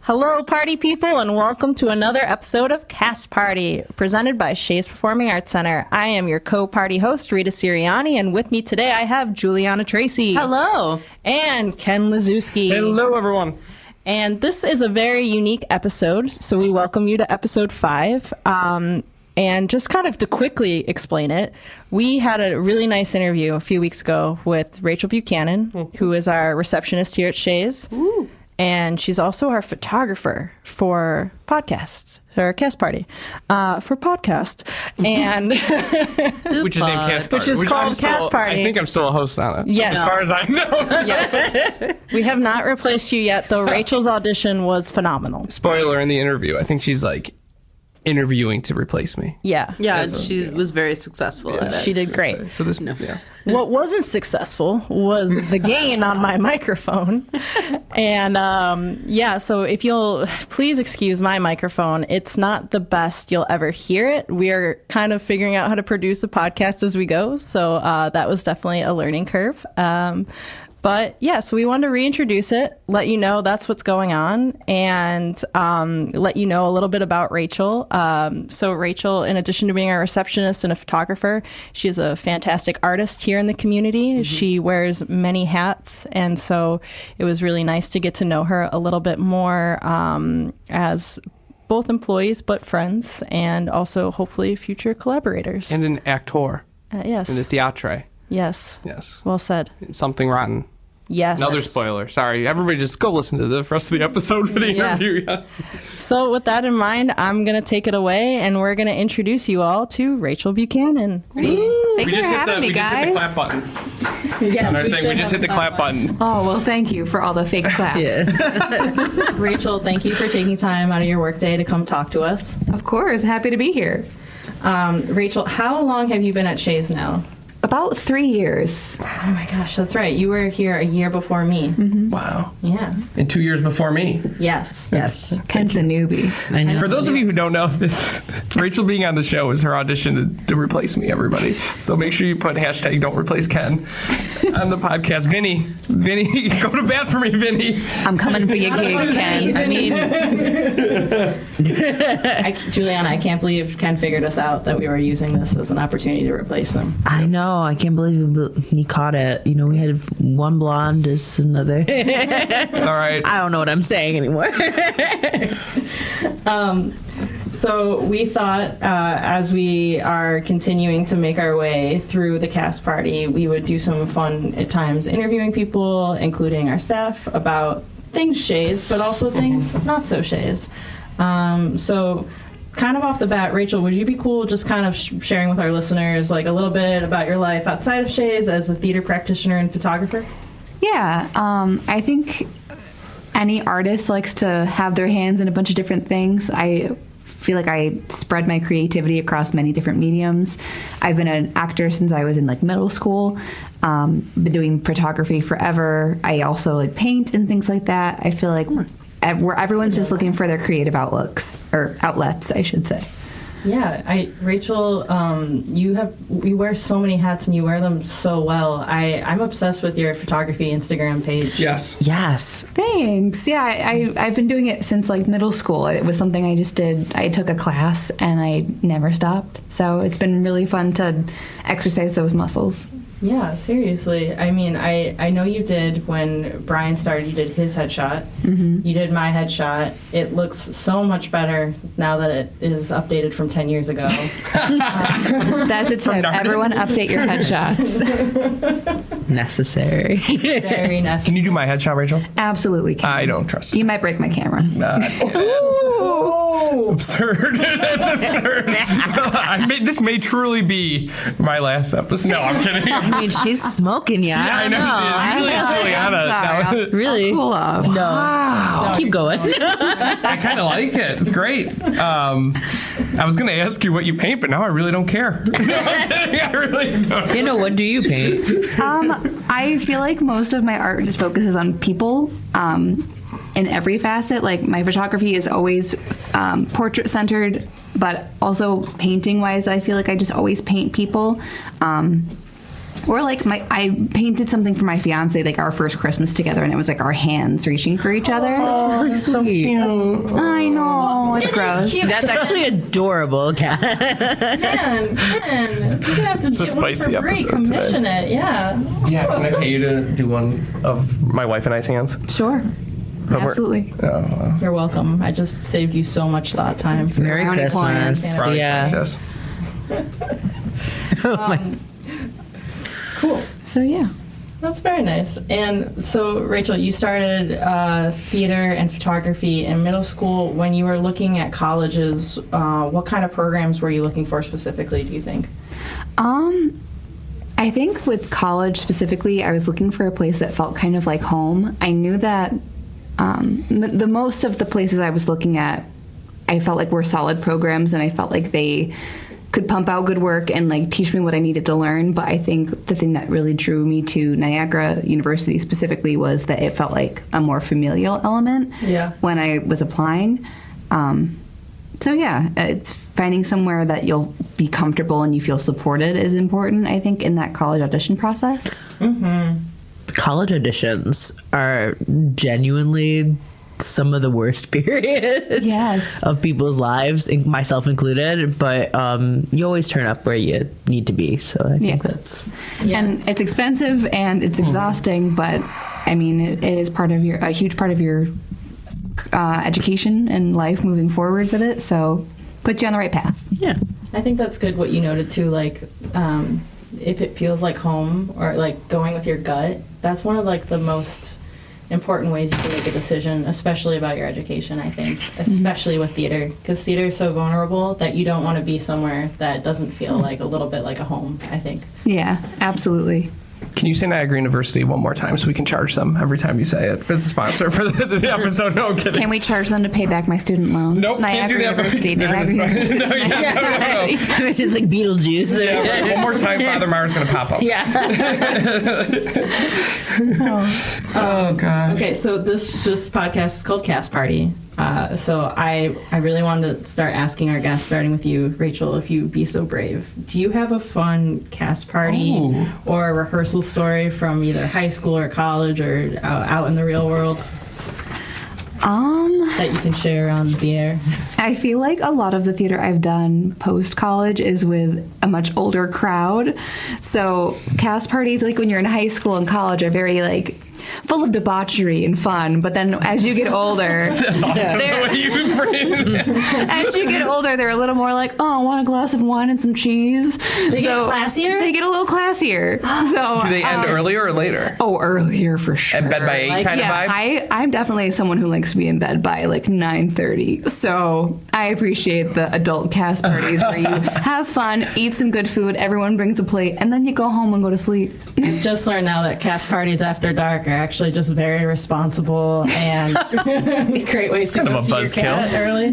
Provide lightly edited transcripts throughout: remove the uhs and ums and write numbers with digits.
Hello, party people, and welcome to another episode of Cast Party, presented by Shea's Performing Arts Center. I am your co-party host, Rita, and with me today I have Julianna Tracy. Hello. And Ken Lazewski. Hello, everyone. And this is a very unique episode, so we welcome you to episode 5. And just kind of to quickly explain it, we had a really nice interview a few weeks ago with Rachael Buchanan, who is our receptionist here at Shea's. Ooh. And she's also our photographer for podcasts, or Cast Party, for podcast. And which is named Cast Party. Which is called Cast Party. I think I'm still a host on it. Yes. As far as I know. Yes. We have not replaced you yet, though Rachel's audition was phenomenal. Spoiler in the interview. I think she's like interviewing to replace me. Yeah. Yeah, she was very successful at it. She did great. So this, yeah. What wasn't successful was the gain on my microphone. And so if you'll please excuse my microphone, it's not the best you'll ever hear it. We are kind of figuring out how to produce a podcast as we go. So that was definitely a learning curve. But yeah, so we wanted to reintroduce it, let you know that's what's going on, and let you know a little bit about Rachael. So Rachael, in addition to being a receptionist and a photographer, she's a fantastic artist here in the community. Mm-hmm. She wears many hats, and so it was really nice to get to know her a little bit more as both employees but friends, and also hopefully future collaborators. And an actor. Yes. In the theatre. Yes. Yes. Well said. Something rotten. Yes. Another spoiler. Sorry. Everybody just go listen to the rest of the episode for the interview. Yes. So with that in mind, I'm going to take it away, and we're going to introduce you all to Rachael Buchanan. Thanks for having me, guys. We just hit the clap button. Yes, We just hit the clap button. Oh, well, thank you for all the fake claps. Yes. Rachel, thank you for taking time out of your workday to come talk to us. Of course. Happy to be here. Rachel, how long have you been at Shea's now? About 3 years. Oh my gosh, that's right. You were here a year before me. Mm-hmm. Wow. Yeah. And 2 years before me. Yes. Ken's the newbie. I know. For those of you who don't know this, Rachael being on the show is her audition to replace me, everybody. So make sure you put hashtag don't replace Ken on the podcast. Vinny, go to bat for me, Vinny. I'm coming for your gig, Ken. I mean, Julianna, I can't believe Ken figured us out that we were using this as an opportunity to replace them. I know. I can't believe he caught it. You know, we had one blonde, just another. It's all right. I don't know what I'm saying anymore. So we thought, as we are continuing to make our way through the Cast Party, we would do some fun, at times, interviewing people, including our staff, about things Shea's, but also things not so Shea's. So kind of off the bat, Rachael, would you be cool just kind of sharing with our listeners like a little bit about your life outside of Shea's as a theater practitioner and photographer? Yeah. I think any artist likes to have their hands in a bunch of different things. I feel like I spread my creativity across many different mediums. I've been an actor since I was in like middle school. Been doing photography forever. I also like paint and things like that. I feel like where everyone's just looking for their creative outlets, I should say. Yeah, Rachael, you wear so many hats and you wear them so well. I'm obsessed with your photography Instagram page. Yes. Thanks. Yeah, I've been doing it since like middle school. It was something I just did. I took a class and I never stopped. So it's been really fun to exercise those muscles. Yeah, seriously. I mean, I know you did when Brian started, you did his headshot. Mm-hmm. You did my headshot. It looks so much better now that it is updated from 10 years ago. That's a tip. Everyone update your headshots. Necessary. Very necessary. Can you do my headshot, Rachael? Absolutely can. I don't trust you. You might break my camera. Absurd. That's absurd. This may truly be my last episode. No, I'm kidding. I mean, she's smoking you. I know. It's Julianna. Really? Cool off. No. Wow. Keep going. I kind of like it. It's great. I was going to ask you what you paint, but now I really don't care. No, I'm kidding. I really don't. You know, what do you paint? I feel like most of my art just focuses on people. In every facet, like my photography is always portrait centered, but also painting wise, I feel like I just always paint people. Or like I painted something for my fiance, like our first Christmas together, and it was like our hands reaching for each other. Oh, so cute. I know, it's gross. That's actually adorable, Kat. Man, you're gonna have to It's a spicy episode commission it, yeah. Yeah, can I pay you to do one of my wife and I's hands? Sure. But we're- Absolutely. You're welcome. I just saved you so much thought time. For Merry Brownie Christmas. points. Brownie Yeah. points, yes. Cool. So yeah. That's very nice. And so, Rachel, you started theater and photography in middle school. When you were looking at colleges, what kind of programs were you looking for specifically, do you think? I think with college specifically, I was looking for a place that felt kind of like home. I knew that the most of the places I was looking at, I felt like were solid programs, and I felt like they could pump out good work and like teach me what I needed to learn. But I think the thing that really drew me to Niagara University specifically was that it felt like a more familial element when I was applying. So yeah, it's finding somewhere that you'll be comfortable and you feel supported is important, I think, in that college audition process. College auditions are genuinely some of the worst periods Yes. of people's lives, myself included, but you always turn up where you need to be, so I think that's... And it's expensive and it's exhausting, but I mean, it is a huge part of your education and life moving forward with it, so put you on the right path. Yeah. I think that's good what you noted too, like if it feels like home or like going with your gut, that's one of like the most important ways you can make a decision, especially about your education, I think, especially with theater, because theater is so vulnerable that you don't want to be somewhere that doesn't feel like a little bit like a home, I think. Yeah, absolutely. Can you say Niagara University one more time so we can charge them every time you say it? As a sponsor for the episode. No, I'm kidding. Can we charge them to pay back my student loans? Nope, can't do that. University, Niagara University. No, no. It's like Beetlejuice. Yeah, one more time, Father Mara's going to pop up. Yeah. Oh, God. Okay, so this podcast is called Cast Party. So I really wanted to start asking our guests, starting with you, Rachel, if you'd be so brave. Do you have a fun cast party or a rehearsal story from either high school or college or out in the real world that you can share on the air? I feel like a lot of the theater I've done post-college is with a much older crowd. So cast parties, like when you're in high school and college, are very like full of debauchery and fun, but then as you get older, That's awesome the way you frame it. as you get older, they're a little more like, oh, I want a glass of wine and some cheese. They get classier? They get a little classier. So Do they end earlier or later? Oh, earlier for sure. At bed by 8 kind of vibe? I'm definitely someone who likes to be in bed by like 9:30. So I appreciate the adult cast parties where you have fun, eat some good food, everyone brings a plate, and then you go home and go to sleep. I've just learned now that cast parties after dark are actually just very responsible and great ways to kind of go a see your cat early.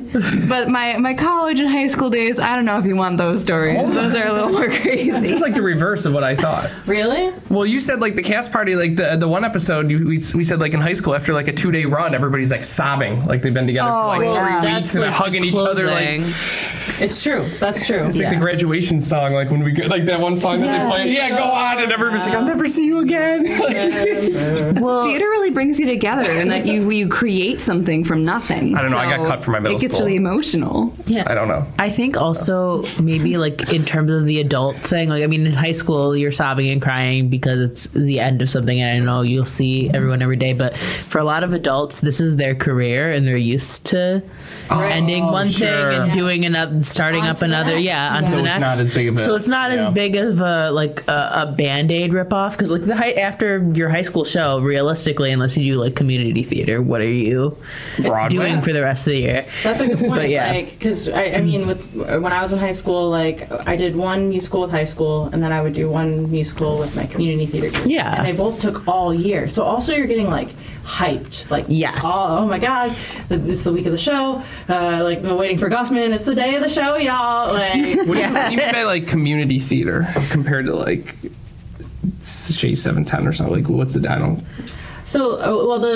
But my college and high school days, I don't know if you want those stories. Those are a little more This crazy. is like the reverse of what I thought. Really? Well, you said like the cast party, like the one episode we said like in high school after like a 2-day run, everybody's like sobbing, like they've been together for like 3 weeks and like hugging each other. Like It's true. That's true. it's like the graduation song, like when we go, like that one song that they play. Yeah, go on, and everybody's like, I'll never see you again. Well, theater really brings you together, and that you create something from nothing. I don't know, I got So cut from my middle It gets school. really emotional. Yeah. I don't know. I think also maybe like in terms of the adult thing, like I mean in high school you're sobbing and crying because it's the end of something, and I know you'll see everyone every day, but for a lot of adults this is their career and they're used to ending one sure. thing and doing another, starting On up to the another, next. on to So the it's next. not as big of a- So it's not as big of a like a Band-Aid ripoff, because like after your high school show, realistically, unless you do like community theater, what are you Broadway? doing for the rest of the year? That's a good point. But yeah. Like, because I mean, when I was in high school, like I did one musical with high school, and then I would do one musical with my community theater group. Yeah. And they both took all year. So also you're getting like hyped, like Yes. oh my god, it's the week of the show. Like we're waiting for Guffman. It's the day of the show, y'all. Like What do you mean by like community theater compared to like Shea 710 or something? Like what's the I don't. So,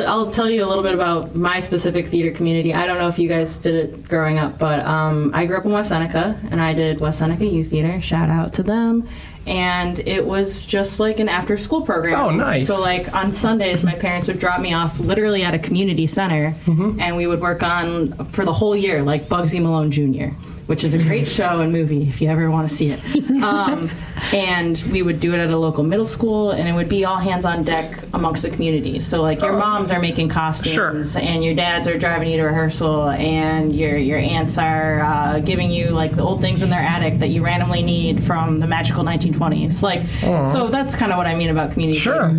I'll tell you a little bit about my specific theater community. I don't know if you guys did it growing up, but I grew up in West Seneca, and I did West Seneca Youth Theater. Shout out to them. and it was just like an after-school program. Oh, nice. So like on Sundays, my parents would drop me off literally at a community center, and we would work on for the whole year, like Bugsy Malone Jr., which is a great show and movie if you ever want to see it. And we would do it at a local middle school, and it would be all hands on deck amongst the community. So like your moms are making costumes, and your dads are driving you to rehearsal, and your aunts are giving you like the old things in their attic that you randomly need from the magical 1920s. Like, so that's kind of what I mean about community. Sure.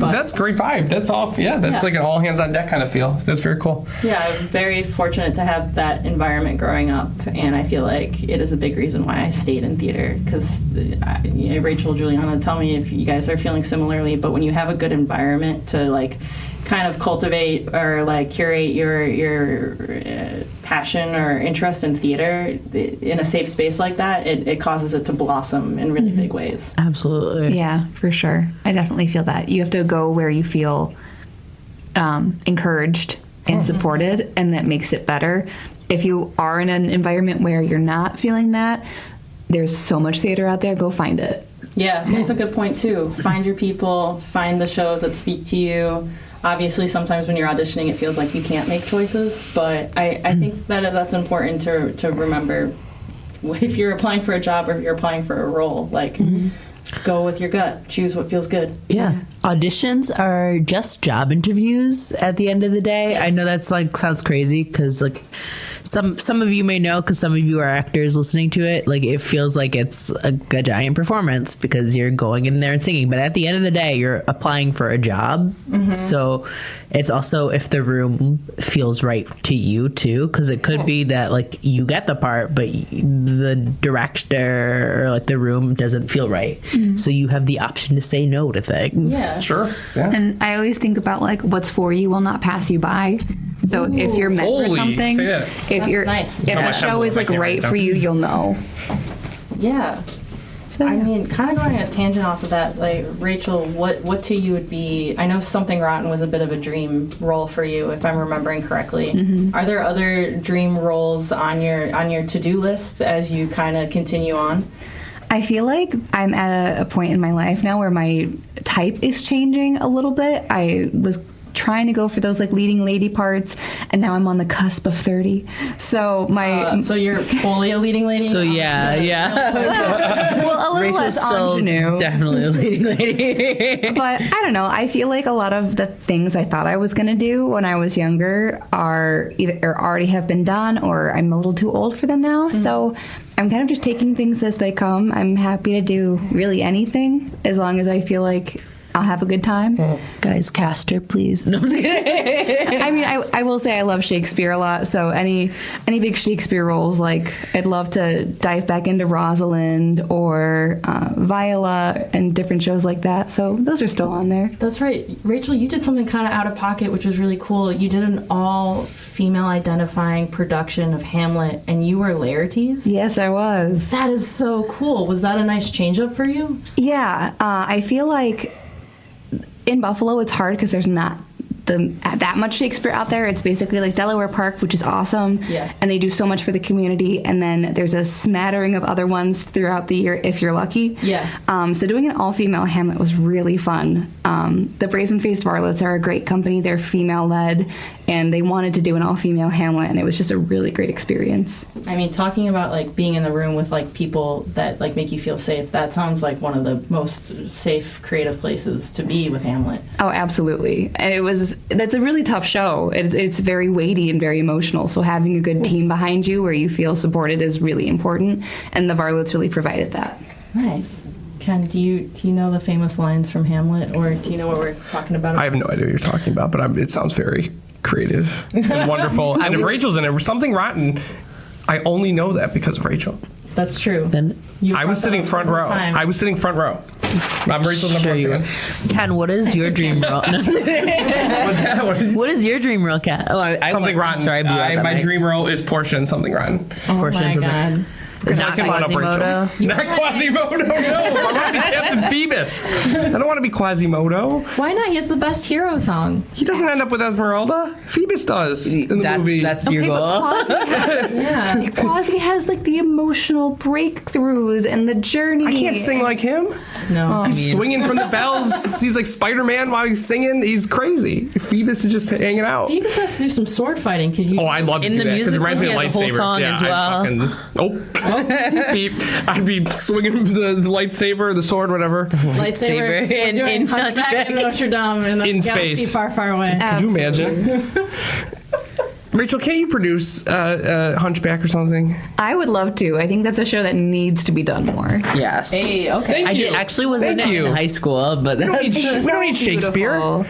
But that's great vibe. That's all. Yeah, that's like an all hands on deck kind of feel. That's very cool. Yeah, I'm very fortunate to have that environment growing up, and I feel like it is a big reason why I stayed in theater. Because Rachael, Julianna, tell me if you guys are feeling similarly. But when you have a good environment to like kind of cultivate or like curate your passion or interest in theater in a safe space like that, it causes it to blossom in really big ways. Absolutely. Yeah, for sure. I definitely feel that. You have to go where you feel encouraged and supported, and that makes it better. If you are in an environment where you're not feeling that, there's so much theater out there, go find it. Yeah, that's a good point too. Find your people, find the shows that speak to you. Obviously, sometimes when you're auditioning, it feels like you can't make choices, but I think that that's important to remember. If you're applying for a job or if you're applying for a role, like, go with your gut. Choose what feels good. Yeah. Auditions are just job interviews at the end of the day. Yes. I know that's like sounds crazy because like some of you may know because some of you are actors listening to it. Like it feels like it's a giant performance because you're going in there and singing. But at the end of the day, you're applying for a job. So it's also if the room feels right to you too, because it could be that like you get the part, but the director or like the room doesn't feel right. So you have the option to say no to things. Yeah. Sure. Yeah. And I always think about like what's for you will not pass you by. So if you're meant for Holy, something, say that. if That's you're nice. if Oh, my a show temple, is I like can't right write it for down. you, you'll know. Yeah. So I mean, kind of going on a tangent off of that, like Rachael, what to you would be? I know Something Rotten was a bit of a dream role for you, if I'm remembering correctly. Are there other dream roles on your to-do list as you kind of continue on? I feel like I'm at a point in my life now where my type is changing a little bit. I was trying to go for those like leading lady parts, and now I'm on the cusp of 30. So my So you're fully a leading lady. So yeah. well, a little Rachel's less still ingenue. definitely a leading lady. But I don't know. I feel like a lot of the things I thought I was going to do when I was younger are either or already have been done, or I'm a little too old for them now. So I'm kind of just taking things as they come. I'm happy to do really anything as long as I feel like I'll have a good time. Guys, cast her, please. No, I'm just kidding. I mean, I will say I love Shakespeare a lot. So any big Shakespeare roles, like I'd love to dive back into Rosalind or Viola and different shows like that. So those are still on there. That's right. Rachael, you did something kind of out of pocket, which was really cool. You did an all-female identifying production of Hamlet, and you were Laertes? Yes, I was. That is so cool. Was that a nice change-up for you? Yeah, I feel like in Buffalo it's hard because there's not that much Shakespeare out there. It's basically like Delaware Park, which is awesome. Yeah. And they do so much for the community. And then there's a smattering of other ones throughout the year if you're lucky. Yeah. So doing an all-female Hamlet was really fun. The Brazen-Faced Varlets are a great company. They're female-led, and they wanted to do an all-female Hamlet, and it was just a really great experience. I mean, talking about like being in the room with like people that like make you feel safe, that sounds like one of the most safe creative places to be with Hamlet. Oh, absolutely. And that's a really tough show. It's very weighty and very emotional. So having a good team behind you where you feel supported is really important. And the Varlets really provided that. Nice. Ken, do you know the famous lines from Hamlet, or do you know what we're talking about? I have no idea what you're talking about, but it sounds very creative and wonderful. And if Rachel's in it, Something Rotten, I only know that because of Rachael. That's true. Then I was sitting front row. I was sitting front row. I'm Rachel's number Sure you one were. fan. Ken, what is your dream role? No. What's that? What did you What is your dream role, Ken? Oh, Something Rotten. Sorry, I blew out that my mic. dream role is Portia in Something Rotten. Oh Portia my of the- god. Not Come on up, Rachel. Quasimodo. Not Quasimodo, no. I want to be Captain Phoebus. I don't want to be Quasimodo. Why not? He has the best hero song. He doesn't end up with Esmeralda. Phoebus does in the movie. That's your goal. Quasi has like the emotional breakthroughs and the journey. I can't sing like him. No. He's swinging from the bells. He's like Spider-Man while he's singing. He's crazy. Phoebus is just hanging out. Phoebus has to do some sword fighting. Could you? Oh, I'd love to In do the that because it musical, reminds me he of has a whole lightsabers. song Yeah, as well. I'd be swinging the lightsaber, the sword, whatever. Lightsaber in in Hunchback of Notre Dame in the In galaxy space. far, far away. Could you imagine? Rachel, can't you produce Hunchback or something? I would love to. I think that's a show that needs to be done more. Yes. Hey, okay. Thank you. Actually was in Thank it you. in high school, but We don't need, that's we don't need Shakespeare. Beautiful.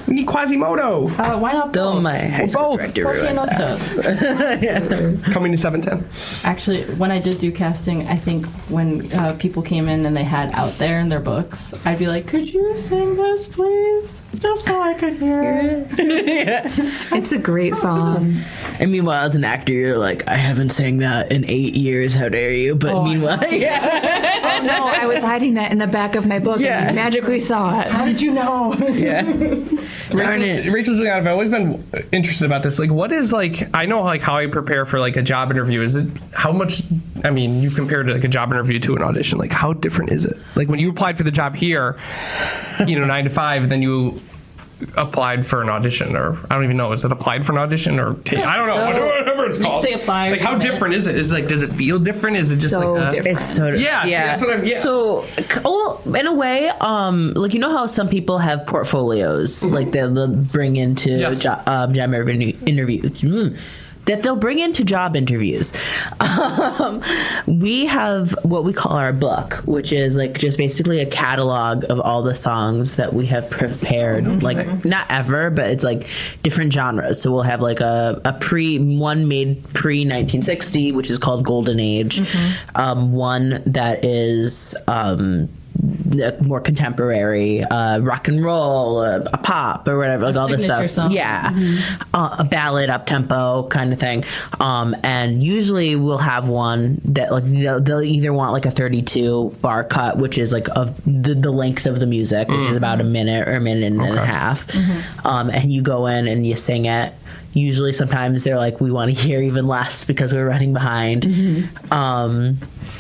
We need Quasimodo. Why not still both? my high school both. director. Porky and Nostos. Coming to 710. Actually, when I did do casting, I think when people came in and they had Out There in their books, I'd be like, could you sing this, please? Just so I could hear it. It's a great song. And meanwhile, as an actor, you're like, I haven't sang that in 8 years. How dare you? But meanwhile, Oh no, I was hiding that in the back of my book Yeah. and you magically saw it. How did you know? darn it. Rachel Julianna, I've always been interested about this. Like, what is like? I know like how I prepare for like a job interview. Is it how much? I mean, you've compared like a job interview to an audition. Like, how different is it? Like when you applied for the job here, 9 to 5, and then you applied for an audition, or I don't even know. Is it applied for an audition or I don't know. Whatever it's called. say apply or Like, how submit. different is it? Is like, does it feel different? Is it just So like different. It's sort of Yeah, see, that's what I'm- yeah. So, well, in a way, like how some people have portfolios, like they'll bring into Yes. job interviews. That they'll bring into job interviews. We have what we call our book, which is like just basically a catalog of all the songs that we have prepared. Like not ever, but it's like different genres. So we'll have like one made pre 1960, which is called Golden Age. One that is more contemporary, rock and roll, a pop or whatever, like all this signature stuff. song. Yeah, a ballad, up tempo kind of thing. And usually we'll have one that like they'll either want like a 32 bar cut, which is like of the length of the music, which is about a minute or a minute and a half. And you go in and you sing it. Usually, sometimes they're like, we want to hear even less because we're running behind.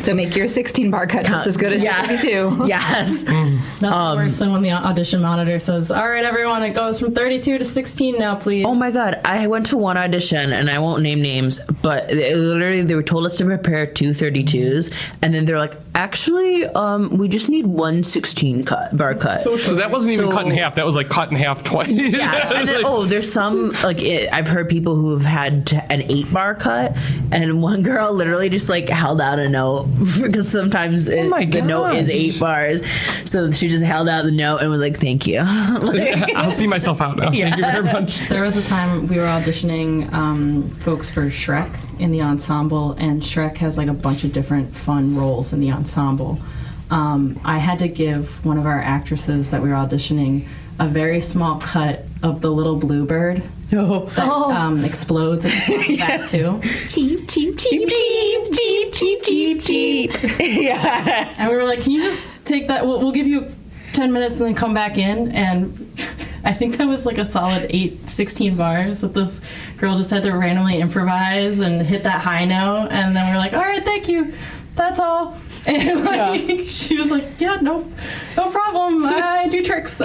So make your 16 bar cut just as good as your 32. Yes. Nothing worse than when the audition monitor says, all right, everyone, it goes from 32 to 16 now, please. Oh my God. I went to one audition and I won't name names, but they were told us to prepare 2 32s. And then they're like, actually, we just need 1 16 bar cut. So that wasn't even So- cut in half. That was like cut in half twice. Yeah, and then, there's some I've heard people who have had an 8 bar cut, and one girl literally just like held out a note because sometimes the note is 8 bars, so she just held out the note and was like, "Thank you." I'll see myself out now. Thank you very much. There was a time we were auditioning folks for Shrek in the ensemble, and Shrek has like a bunch of different fun roles in the ensemble. I had to give one of our actresses that we were auditioning a very small cut of the little bluebird that explodes and that too. Cheap, cheap, cheap, cheap, cheap, cheap, cheap, cheap. Yeah. And we were like, can you just take that? We'll give you 10 minutes and then come back in. And I think that was like a solid 16 bars that this girl just had to randomly improvise and hit that high note. And then we're like, all right, thank you. That's all. And like, she was like, yeah, no problem. I do tricks.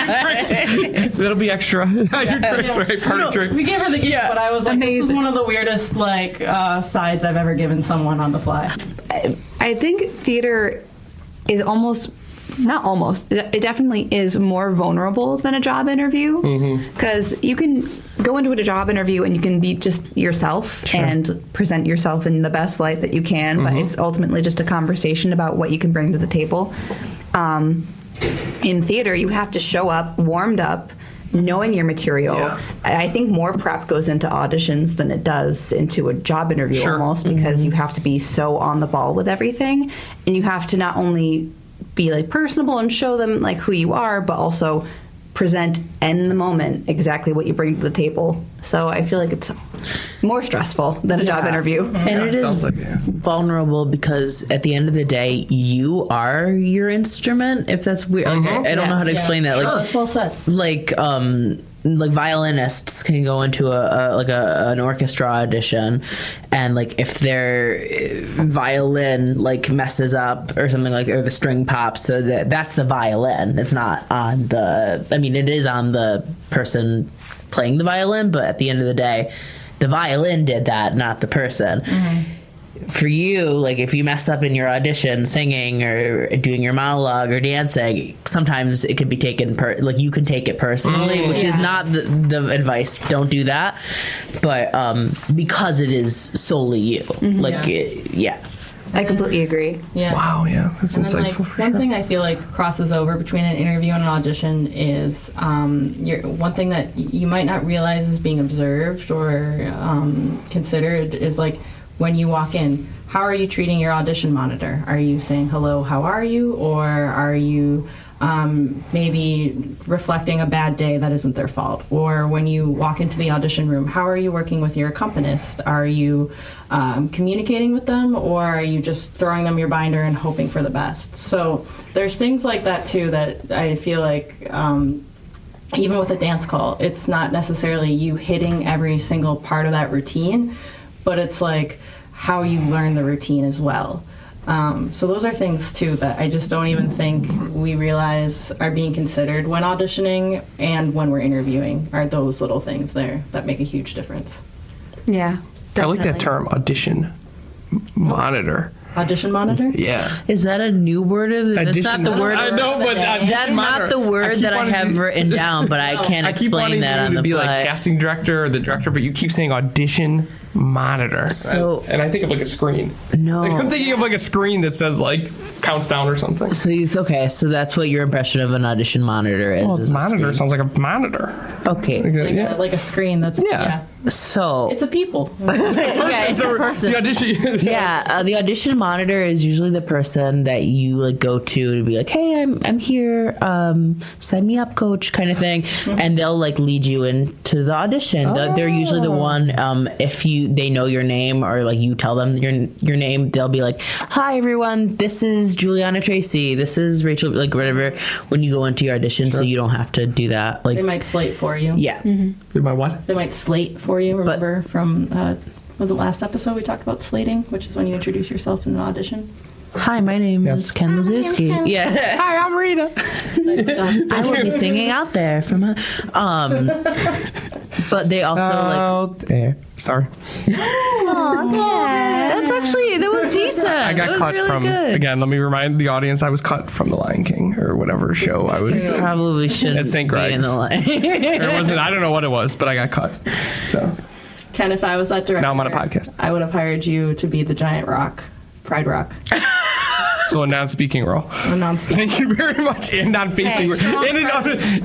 That'll be extra. Your tricks, right? Party tricks. We gave her the gift, but I was like, this is Amazing. one of the weirdest like sides I've ever given someone on the fly. I think theater is not almost, it definitely is more vulnerable than a job interview because you can go into a job interview and you can be just yourself and present yourself in the best light that you can, but it's ultimately just a conversation about what you can bring to the table. In theater, you have to show up warmed up, knowing your material. Yeah. I think more prep goes into auditions than it does into a job interview almost because you have to be so on the ball with everything, and you have to not only be like personable and show them like who you are, but also present in the moment exactly what you bring to the table. So I feel like it's more stressful than a job interview. And it is vulnerable because at the end of the day, you are your instrument. If that's weird, I don't know how to explain that. Sure, Like, that's well said. Like violinists can go into an orchestra audition, and like if their violin like messes up or something, like, or the string pops, so that's the violin. It's not on the. I mean, it is on the person playing the violin, but at the end of the day, the violin did that, not the person. For you, like if you mess up in your audition singing or doing your monologue or dancing, sometimes it could be taken like you can take it personally, which is not the advice. Don't do that. But because it is solely you, I completely agree. Yeah. Wow, yeah, that's And then, insightful. like, for one sure. thing I feel like crosses over between an interview and an audition is one thing that you might not realize is being observed or considered is like when you walk in, how are you treating your audition monitor? Are you saying hello, how are you? Or are you maybe reflecting a bad day that isn't their fault? Or when you walk into the audition room, how are you working with your accompanist? Are you communicating with them, or are you just throwing them your binder and hoping for the best? So there's things like that too that I feel like even with a dance call, it's not necessarily you hitting every single part of that routine, but it's like how you learn the routine as well. So those are things too that I just don't even think we realize are being considered when auditioning and when we're interviewing, are those little things there that make a huge difference. Yeah. I like that term, audition monitor. Audition monitor? Yeah. is that a new word? That's Audition- not the word. I know, but That's not the word that I have written down, but I can't I keep explain wanting that you on to the be fly. like casting director or the director, but you keep saying audition monitor. So- and I think of like a screen. No. Like, I'm thinking of like a screen that says like counts down or something. So that's what your impression of an audition monitor is. Well, is a monitor screen. sounds like a monitor. Okay. Yeah. Like a screen that's, Yeah. So it's a people. yeah, it's a person. The audition. Yeah, the audition monitor is usually the person that you like go to be like, hey, I'm here, sign me up, coach, kind of thing, and they'll like lead you into the audition. They're usually the one if they know your name or like you tell them your name, they'll be like, hi everyone, this is Julianna Tracy, this is Rachel, like whatever. When you go into your audition, so you don't have to do that. Like They might slate for you. yeah. Did my what? They might slate for you. Remember from, was it last episode we talked about slating, which is when you introduce yourself in an audition? Hi, my name Yes. is Ken Lazuski. Yeah. Hi, I'm Rita. I will be singing out there from but they also Out there. Sorry. that was decent. I got cut really from, good. again, let me remind the audience, I was cut from The Lion King or whatever show I was in. Probably shouldn't At St. be in Greg's. the line. It wasn't, I don't know what it was, but I got cut. So Ken, if I was that director, now I'm on a podcast. I would have hired you to be the giant rock, Pride Rock, So a non-speaking role. a non-speaking. Thank you very much. And non-facing.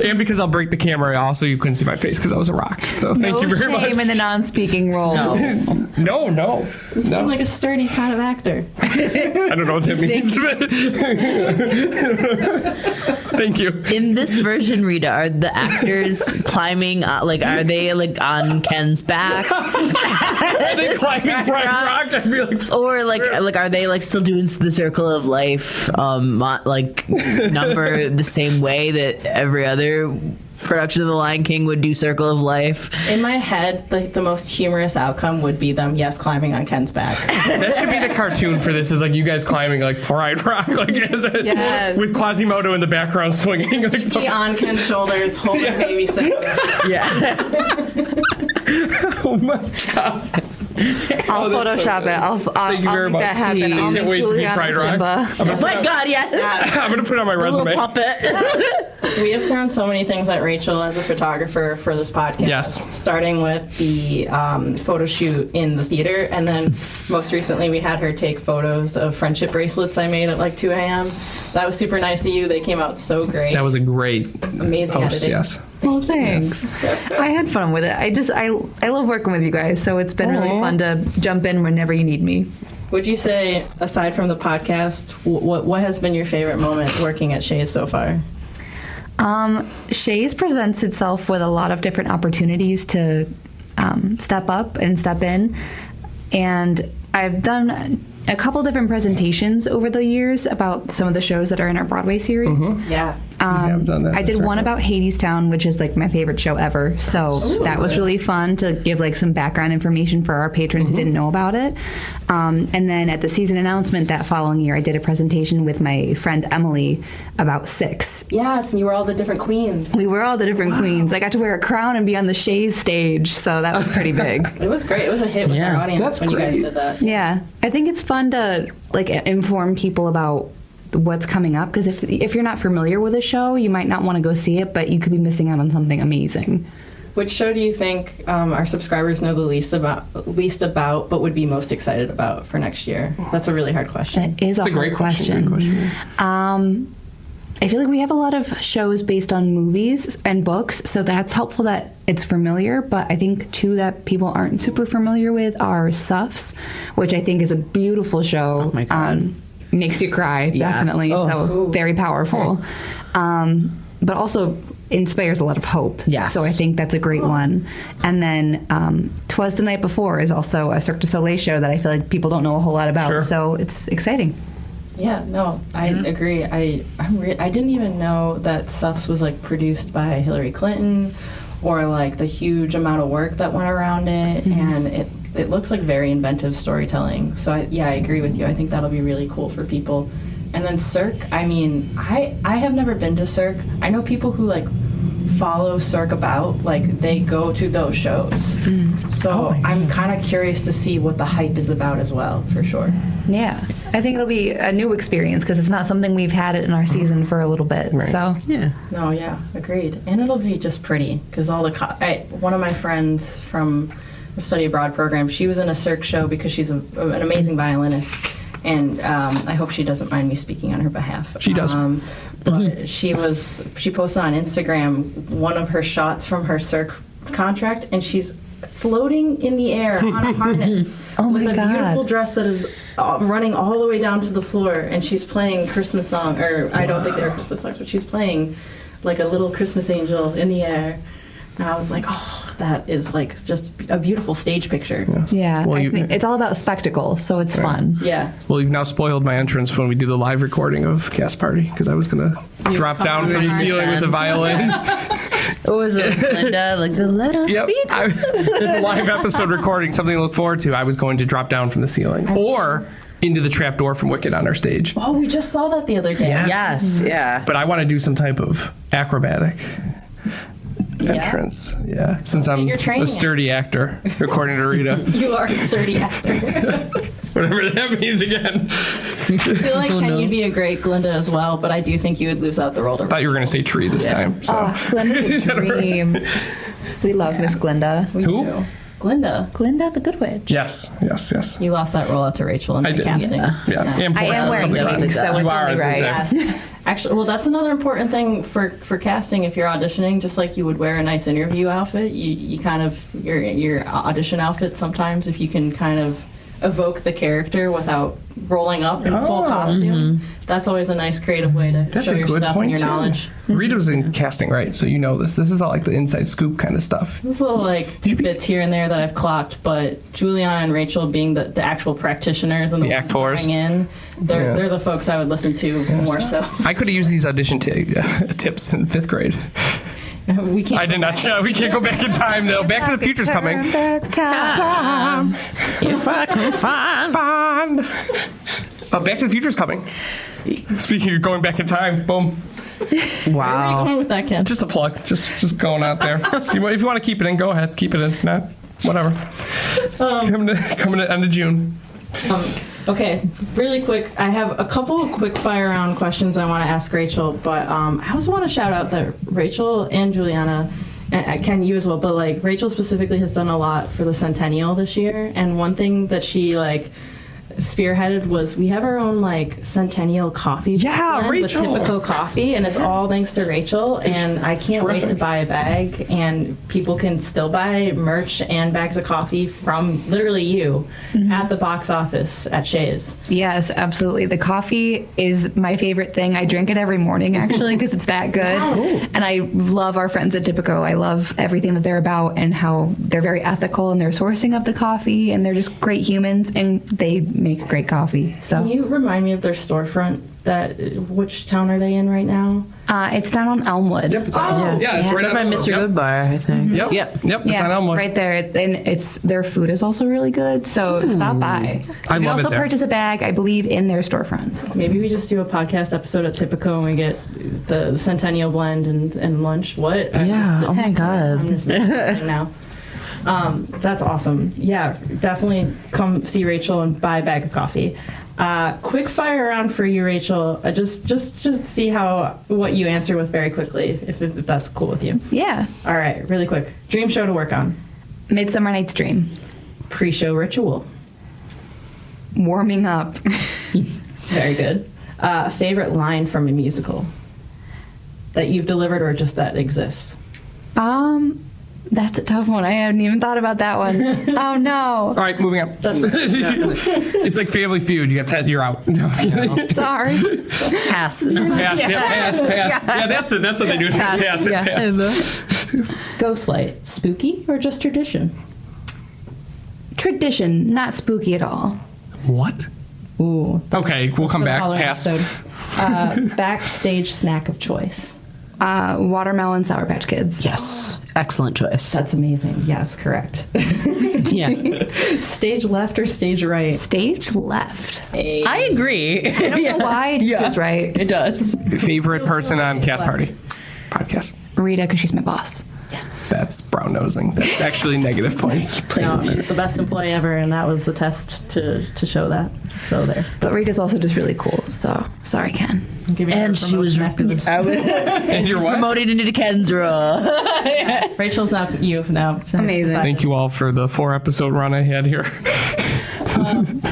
And because I'll break the camera, also you couldn't see my face because I was a rock. So thank you very much. Shame in the non-speaking role. No. You seem like a sturdy kind of actor. I don't know what that means. Thank you. In this version, Rita, are the actors climbing? Are they like on Ken's back, Are they climbing Pride Rock? I'd be like, or like are they like still doing the Circle of Life, number the same way that every other production of The Lion King would do Circle of Life? In my head, the most humorous outcome would be them, climbing on Ken's back. that should be the cartoon for this. Is like you guys climbing like Pride Rock, like Yes. with Quasimodo in the background swinging. Like He on Ken's shoulders, holding baby Simba. Yeah. Oh my god! I'll Photoshop it. I'll Thank you very make that much. happen. I'll Can't wait to be Julianna Pride Rock. Simba. Oh my God! Yes. I'm gonna put it on my Little resume. puppet. We have thrown so many things at Rachel as a photographer for this podcast. Yes. Starting with the photo shoot in the theater, and then most recently we had her take photos of friendship bracelets I made at like 2 a.m. That was super nice of you. They came out so great. That was a great amazing post. editing. Yes. Well, thanks. I had fun with it. I love working with you guys, so it's been really fun to jump in whenever you need me. Would you say, aside from the podcast, what has been your favorite moment working at Shea so far? Shea's presents itself with a lot of different opportunities to step up and step in. And I've done a couple different presentations over the years about some of the shows that are in our Broadway series. Yeah. I've done that. I did one about Hadestown, which is like my favorite show ever. So that was really fun to give like some background information for our patrons who didn't know about it. And then at the season announcement that following year, I did a presentation with my friend Emily about Six. Yes, and you were all the different queens. We were all the different queens. I got to wear a crown and be on the Shea's stage, so that was pretty big. It was great. It was a hit with our audience That's when you guys great. did that. Yeah, I think it's fun to like inform people about what's coming up, because if you're not familiar with a show, you might not want to go see it, but you could be missing out on something amazing. Which show do you think our subscribers know the least about, but would be most excited about for next year? That's a really hard question. That is a It's a great hard question. Great question. I feel like we have a lot of shows based on movies and books, so that's helpful that it's familiar, but I think two that people aren't super familiar with are Suffs, which I think is a beautiful show. Oh my God. Makes you cry, definitely. So very powerful. But also inspires a lot of hope. Yes. So I think that's a great one. And then 'Twas the Night Before is also a Cirque du Soleil show that I feel like people don't know a whole lot about. Sure. So it's exciting. Yeah, no, I agree. I didn't even know that Suffs was like produced by Hillary Clinton, or like the huge amount of work that went around it, and it looks like very inventive storytelling. So I agree with you. I think that'll be really cool for people. And then Cirque, I mean, I have never been to Cirque. I know people who like follow Cirque about, like they go to those shows. So I'm kind of curious to see what the hype is about as well, for sure. Yeah, I think it'll be a new experience because it's not something we've had it in our season for a little bit. Right. So Yeah. No, yeah, agreed. And it'll be just pretty because all the one of my friends from the study abroad program, she was in a Cirque show because she's an amazing violinist, and I hope she doesn't mind me speaking on her behalf. She does. But she posted on Instagram one of her shots from her Cirque contract, and she's floating in the air on a harness with my a God. beautiful dress that is running all the way down to the floor, and she's playing Christmas song, or I don't think they're Christmas songs, but she's playing like a little Christmas angel in the air. And I was like, oh, that is like just a beautiful stage picture. yeah, Well, I think it's all about spectacle, so it's fun. Yeah. Well, you've now spoiled my entrance when we do the live recording of Cast Party, because I was going to drop down from the ceiling with the violin. What was it, Linda? Like the let us Yep. speak. The live episode recording, something to look forward to. I was going to drop down from the ceiling or into the trap door from Wicked on our stage. Oh, we just saw that the other day. Yeah. Yes. Yeah. But I want to do some type of acrobatic entrance. Yeah. Since I'm You're training a sturdy actor, according to Rita. You are a sturdy actor. Whatever that means again. I feel like Ken, you'd be a great Glinda as well, but I do think you would lose out the role to I thought you were going to say tree this time. So. Oh, Glinda's a dream. We love Miss Glinda. Who? Glinda. Glinda the Good Witch. Yes. You lost that role out to Rachel in I the did. casting. Yeah. And I am wearing something pink, fun. so it's You are, only as I right. say. Yes. Actually, well, that's another important thing for casting. If you're auditioning, just like you would wear a nice interview outfit, you kind of your audition outfit sometimes, if you can kind of evoke the character without rolling up in full costume, that's always a nice creative way to That's show a your good stuff point, and your too. knowledge. Rita was in casting, right? So you know this. This is all like the inside scoop kind of stuff. There's little like bits here and there that I've clocked, but Julianna and Rachel being the actual practitioners and the ones actors. going in, they're the folks I would listen to more so. I could have used these audition tips in 5th grade. We can't. I did not. We can't go back in time, though. Back to the Future's coming. If I can find. Back to the Future's coming. Speaking of going back in time, boom. Where are you Wow. going with that, Ken? Just a plug. Just going out there. See what if you want to keep it in, go ahead. Keep it in. If not, whatever. Coming to end of June. Okay, really quick. I have a couple of quick fire round questions I want to ask Rachel, but I also want to shout out that Rachel and Julianna, and Ken, you as well, but like Rachel specifically has done a lot for the Centennial this year, and one thing that she like spearheaded was we have our own like Centennial coffee blend with Rachael. Tipico Coffee, and it's all thanks to Rachael. And I can't wait to buy a bag, and people can still buy merch and bags of coffee from literally you at the box office at Shea's. Yes, absolutely. The coffee is my favorite thing. I drink it every morning, actually, because it's that good. And I love our friends at Tipico. I love everything that they're about and how they're very ethical in their sourcing of the coffee, and they're just great humans, and they make great coffee. So Can you remind me of their storefront? Which town are they in right now? it's down on Elmwood. Yep, it's on, it's right by on Mr. Yep. Goodbar, I think. Yep. Yep. It's on Elmwood. Right there. And it's their food is also really good, so stop by. I You love it also there. purchase a bag, I believe, in their storefront. Maybe we just do a podcast episode at Tipico and we get the Centennial blend and lunch. What? Yeah. Oh my God. I'm just making this thing now. That's awesome. Yeah, definitely come see Rachael and buy a bag of coffee. Quick fire round for you, Rachael. Just see what you answer with very quickly, if that's cool with you. Yeah. All right, really quick. Dream show to work on. Midsummer Night's Dream. Pre-show ritual. Warming up. Very good. Favorite line from a musical that you've delivered or just that exists? That's a tough one. I hadn't even thought about that one. Oh no. All right, moving on. It's like Family Feud. You have 10, you're out. No, I'm kidding. Sorry. Pass. Pass. Yeah, that's it. That's what they do. Pass. Ghostlight. Spooky or just tradition? Tradition, not spooky at all. What? Ooh. Okay, we'll come For the back. Halloween Pass. episode. Backstage snack of choice. Watermelon Sour Patch Kids. Yes. Excellent choice. That's amazing. Yes, correct. Yeah. Stage left or stage right? Stage left. I agree. I don't know why. It just feels right. It does. Favorite person on Cast Party podcast? Rita, because she's my boss. Yes. That's brown nosing. That's actually negative points. No, she's the best employee ever, and that was the test to show that. So there. But Rita's also just really cool. So sorry, Ken. I'll give you And her she was promotion after this. And you're what? promoted into Ken's role. Rachel's not you now. Amazing. Thank you all for the 4-episode run I had here.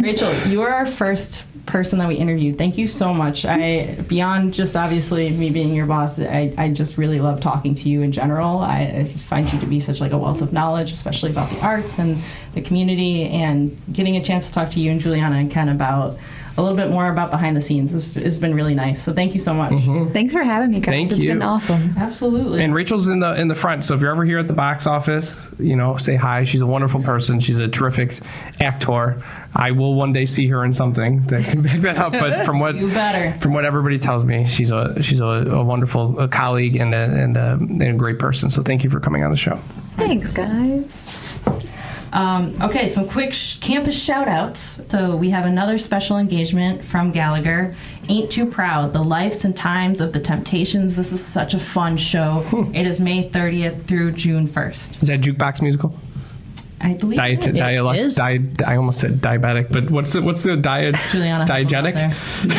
Rachel, you are our first person that we interviewed. Thank you so much. Beyond just obviously me being your boss, I just really love talking to you in general. I find you to be such like a wealth of knowledge, especially about the arts and the community, and getting a chance to talk to you and Julianna and Ken about a little bit more about behind the scenes has been really nice. So thank you so much. Thanks for having me, guys. Thank It's you. been awesome. Absolutely. And Rachel's in the front, so if you're ever here at the box office, say hi. She's a wonderful person. She's a terrific actor. I will one day see her in something that can back that up. But from what You better. from what everybody tells me, she's a wonderful colleague and a great person. So thank you for coming on the show. Thanks, guys. Okay, some quick campus shout outs. So we have another special engagement from Gallagher. Ain't Too Proud, The Lives and Times of the Temptations. This is such a fun show. It is May 30th through June 1st. Is that jukebox musical? I believe it is. I almost said diabetic, but what's the diet? Julianna, Diegetic?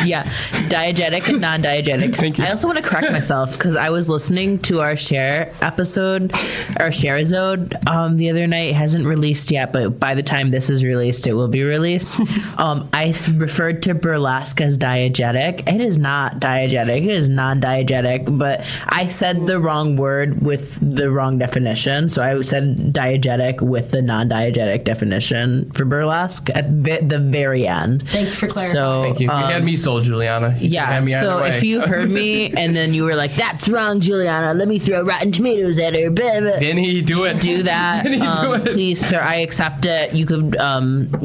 Yeah, diegetic and non-diegetic. Thank you. I also want to correct myself because I was listening to our Share episode, our Share-isode, the other night. It hasn't released yet, but by the time this is released, it will be released. I referred to burlesque as diegetic. It is not diegetic. It is non-diegetic, but I said the wrong word with the wrong definition. So I said diegetic with the non-diegetic definition for burlesque at the very end. Thank you for clarifying. So, Thank you. You had me sold, Juliana. You yeah, had me so either way. if you heard me and then you were like, that's wrong, Juliana, let me throw Rotten Tomatoes at her. Blah, blah. Vinny, do it. Do that. Do it. Please, sir, I accept it. You could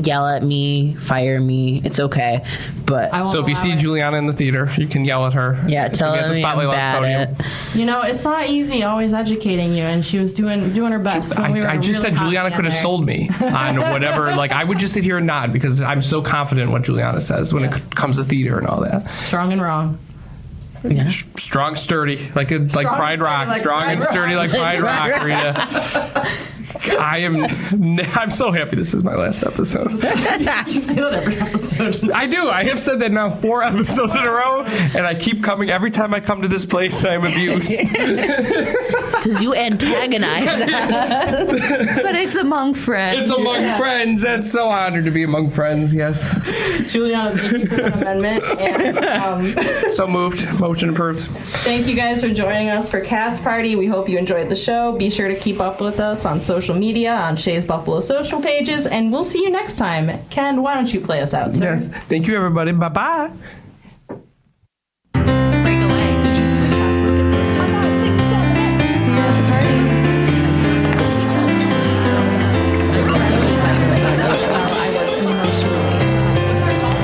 yell at me, fire me. It's okay. But I won't So if you allow see it. Juliana in the theater, you can yell at her. yeah, She'll tell be at the me I'm Spotlight Lounge bad podium. at it. It's not easy always educating you, and she was doing her best. When we were I just really said Juliana hot could have together. sold me on whatever. Like I would just sit here and nod because I'm so confident in what Juliana says when Yes. it comes to theater and all that. Strong and wrong. Yeah. Strong, sturdy, like Pride and Rock. sturdy like Strong Pride and sturdy like Pride Rock, Rita. I'm so happy this is my last episode. You say that every episode. I do. I have said that now 4 episodes in a row, and I keep coming. Every time I come to this place, I'm abused. Because you antagonize us. But it's among friends. It's among friends. That's so honored to be among friends, yes. Julianna, thank you for that amendment. And, So moved. Motion approved. thank you guys for joining us for Cast Party. We hope you enjoyed the show. Be sure to keep up with us on social media, on Shea's Buffalo social pages, and we'll see you next time. Ken, why don't you play us out, sir? Yes. Thank you, everybody. Bye-bye. Break away. Did you see the cast list get posted? 5, 6, 7, 8. See you at the party. I was emotionally.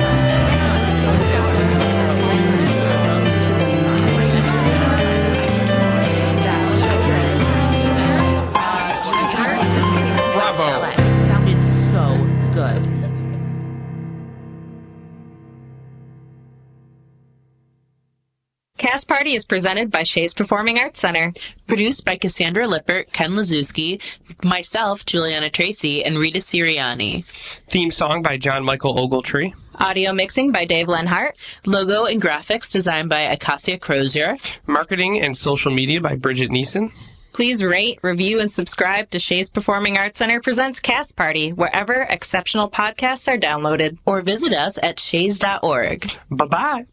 Bravo. It sounded so good. Cast Party is presented by Shea's Performing Arts Center. Produced by Cassandra Lippert, Ken Lazewski, myself, Julianna Tracy, and Rita Sirianni. Theme song by John Michael Ogletree. Audio mixing by Dave Lenhart. Logo and graphics designed by Acacia Crozier. Marketing and social media by Bridget Neeson. Please rate, review, and subscribe to Shea's Performing Arts Center Presents Cast Party, wherever exceptional podcasts are downloaded. Or visit us at shays.org. Bye-bye.